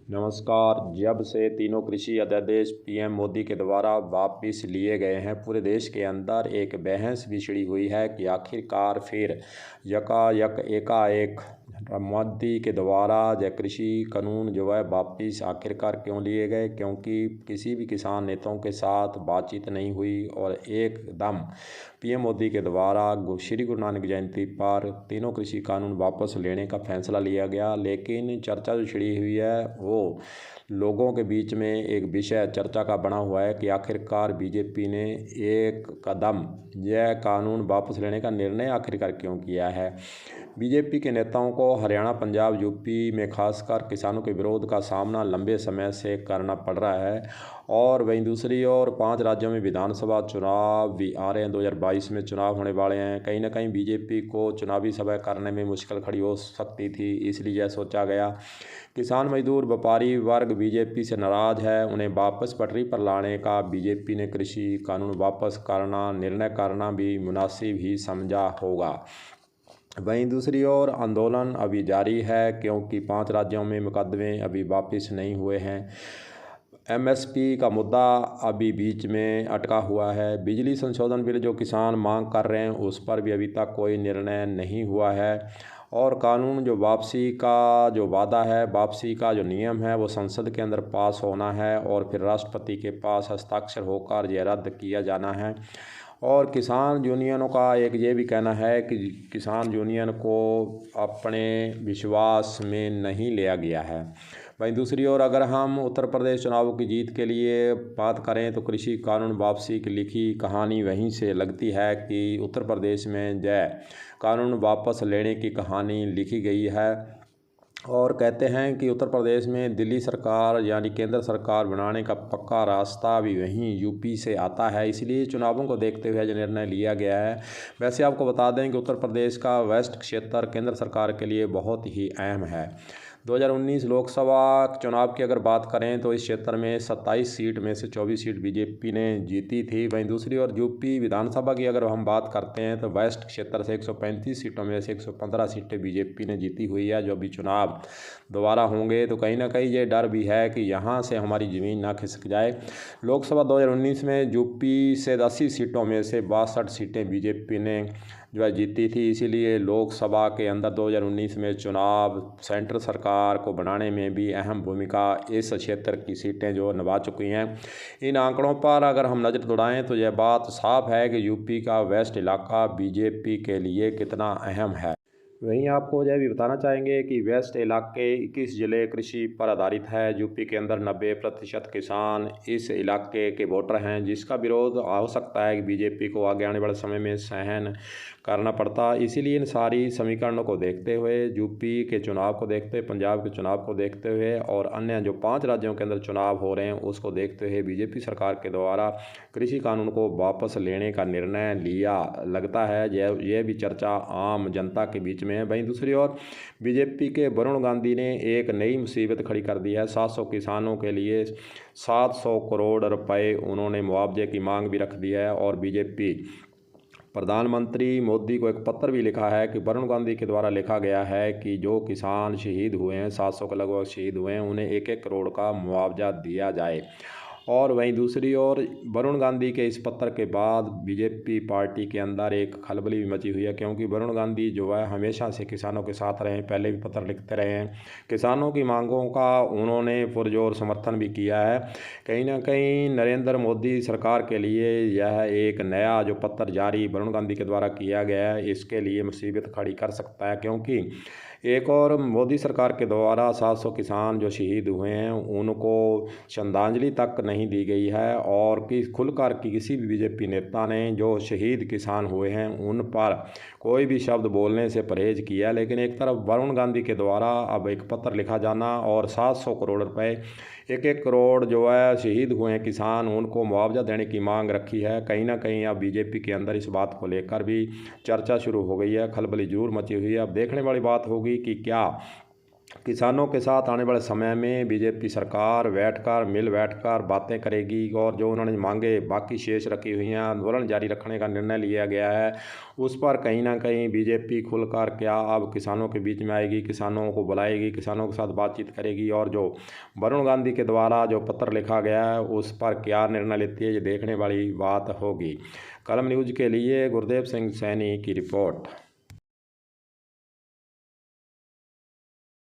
नमस्कार। जब से तीनों कृषि अध्यादेश पीएम मोदी के द्वारा वापस लिए गए हैं, पूरे देश के अंदर एक बहस भी छिड़ी हुई है कि आखिरकार फिर एकाएक मोदी के द्वारा जो कृषि कानून जो है वापस आखिरकार क्यों लिए गए, क्योंकि किसी भी किसान नेताओं के साथ बातचीत नहीं हुई और एकदम पीएम मोदी के द्वारा श्री गुरु नानक जयंती पर तीनों कृषि कानून वापस लेने का फैसला लिया गया। लेकिन चर्चा जो छिड़ी हुई है वो लोगों के बीच में एक विषय चर्चा का बना हुआ है कि आखिरकार बीजेपी ने एक कदम यह कानून वापस लेने का निर्णय आखिरकार क्यों किया है। बीजेपी के नेताओं को हरियाणा, पंजाब, यूपी में खासकर किसानों के विरोध का सामना लंबे समय से करना पड़ रहा है और वहीं दूसरी ओर 5 राज्यों में विधानसभा चुनाव भी आ रहे हैं। 2022 में चुनाव होने वाले हैं। कहीं ना कहीं बीजेपी को चुनावी सभा करने में मुश्किल खड़ी हो सकती थी, इसलिए यह सोचा गया। किसान, मजदूर, व्यापारी वर्ग बीजेपी से नाराज है, उन्हें वापस पटरी पर लाने का बीजेपी ने कृषि कानून वापस करना निर्णय करना भी मुनासिब ही समझा होगा। वहीं दूसरी ओर आंदोलन अभी जारी है, क्योंकि 5 राज्यों में मुकदमे अभी वापस नहीं हुए हैं। एमएसपी का मुद्दा अभी बीच में अटका हुआ है। बिजली संशोधन बिल जो किसान मांग कर रहे हैं उस पर भी अभी तक कोई निर्णय नहीं हुआ है। और कानून जो वापसी का जो वादा है, वापसी का जो नियम है वो संसद के अंदर पास होना है और फिर राष्ट्रपति के पास हस्ताक्षर होकर यह रद्द किया जाना है। और किसान यूनियनों का एक ये भी कहना है कि किसान यूनियन को अपने विश्वास में नहीं लिया गया है। वहीं दूसरी ओर अगर हम उत्तर प्रदेश चुनावों की जीत के लिए बात करें तो कृषि कानून वापसी की लिखी कहानी वहीं से लगती है कि उत्तर प्रदेश में जय कानून वापस लेने की कहानी लिखी गई है। और कहते हैं कि उत्तर प्रदेश में दिल्ली सरकार यानी केंद्र सरकार बनाने का पक्का रास्ता भी वहीं यूपी से आता है, इसलिए चुनावों को देखते हुए जो निर्णय लिया गया है। वैसे आपको बता दें कि उत्तर प्रदेश का वेस्ट क्षेत्र केंद्र सरकार के लिए बहुत ही अहम है। 2019 लोकसभा चुनाव की अगर बात करें तो इस क्षेत्र में 27 सीट में से 24 सीट बीजेपी ने जीती थी। वहीं दूसरी ओर यूपी विधानसभा की अगर हम बात करते हैं तो वेस्ट क्षेत्र से 135 सीटों में से 115 सीटें बीजेपी ने जीती हुई है। जो भी चुनाव दोबारा होंगे तो कहीं ना कहीं ये डर भी है कि यहाँ से हमारी ज़मीन ना खिसक जाए। लोकसभा 2019 में यूपी से 80 सीटों में से 62 सीटें बीजेपी ने जो है जीती थी, इसीलिए लोकसभा के अंदर 2019 में चुनाव सेंट्रल सरकार को बनाने में भी अहम भूमिका इस क्षेत्र की सीटें जो निभा चुकी हैं। इन आंकड़ों पर अगर हम नज़र दौड़ाएं तो यह बात साफ है कि यूपी का वेस्ट इलाका बीजेपी के लिए कितना अहम है। वहीं आपको यह भी बताना चाहेंगे कि वेस्ट इलाके 21 ज़िले कृषि पर आधारित है। यूपी के अंदर 90% किसान इस इलाके के वोटर हैं, जिसका विरोध हो सकता है कि बीजेपी को आगे आने वाले समय में सहन करना पड़ता। इसीलिए इन सारी समीकरणों को देखते हुए, यूपी के चुनाव को देखते हुए, पंजाब के चुनाव को देखते हुए और अन्य जो 5 राज्यों के अंदर चुनाव हो रहे हैं उसको देखते हुए बीजेपी सरकार के द्वारा कृषि कानून को वापस लेने का निर्णय लिया लगता है। यह भी चर्चा आम जनता के बीच में है। वहीं दूसरी ओर बीजेपी के वरुण गांधी ने एक नई मुसीबत खड़ी कर दी है। 700 किसानों के लिए 700 करोड़ रुपए उन्होंने मुआवजे की मांग भी रख दी है और बीजेपी प्रधानमंत्री मोदी को एक पत्र भी लिखा है कि वरुण गांधी के द्वारा लिखा गया है कि जो किसान शहीद हुए हैं, 700 के लगभग शहीद हुए हैं, उन्हें 1-1 करोड़ का मुआवजा दिया जाए। और वहीं दूसरी ओर वरुण गांधी के इस पत्र के बाद बीजेपी पार्टी के अंदर एक खलबली भी मची हुई है, क्योंकि वरुण गांधी जो है हमेशा से किसानों के साथ रहे हैं, पहले भी पत्र लिखते रहे हैं, किसानों की मांगों का उन्होंने पुरजोर समर्थन भी किया है। कहीं ना कहीं नरेंद्र मोदी सरकार के लिए यह एक नया जो पत्र जारी वरुण गांधी के द्वारा किया गया है, इसके लिए मुसीबत खड़ी कर सकता है, क्योंकि एक और मोदी सरकार के द्वारा 700 किसान जो शहीद हुए हैं उनको श्रद्धांजलि तक नहीं दी गई है और खुलकर किसी भी बीजेपी नेता ने जो शहीद किसान हुए हैं उन पर कोई भी शब्द बोलने से परहेज किया। लेकिन एक तरफ वरुण गांधी के द्वारा अब एक पत्र लिखा जाना और 700 करोड़ रुपए 1-1 करोड़ जो है शहीद हुए हैं किसान उनको मुआवजा देने की मांग रखी है। कहीं ना कहीं अब बीजेपी के अंदर इस बात को लेकर भी चर्चा शुरू हो गई है, खलबली जरूर मची हुई है। अब देखने वाली बात होगी कि क्या किसानों के साथ आने वाले समय में बीजेपी सरकार मिल बैठकर बातें करेगी और जो उन्होंने मांगे बाकी शेष रखी हुई हैं, आंदोलन जारी रखने का निर्णय लिया गया है, उस पर कहीं ना कहीं बीजेपी खुलकर क्या अब किसानों के बीच में आएगी, किसानों को बुलाएगी, किसानों के साथ बातचीत करेगी और जो वरुण गांधी के द्वारा जो पत्र लिखा गया है उस पर क्या निर्णय लेती है, ये देखने वाली बात होगी। कलम न्यूज़ के लिए गुरदेव सिंह सैनी की रिपोर्ट।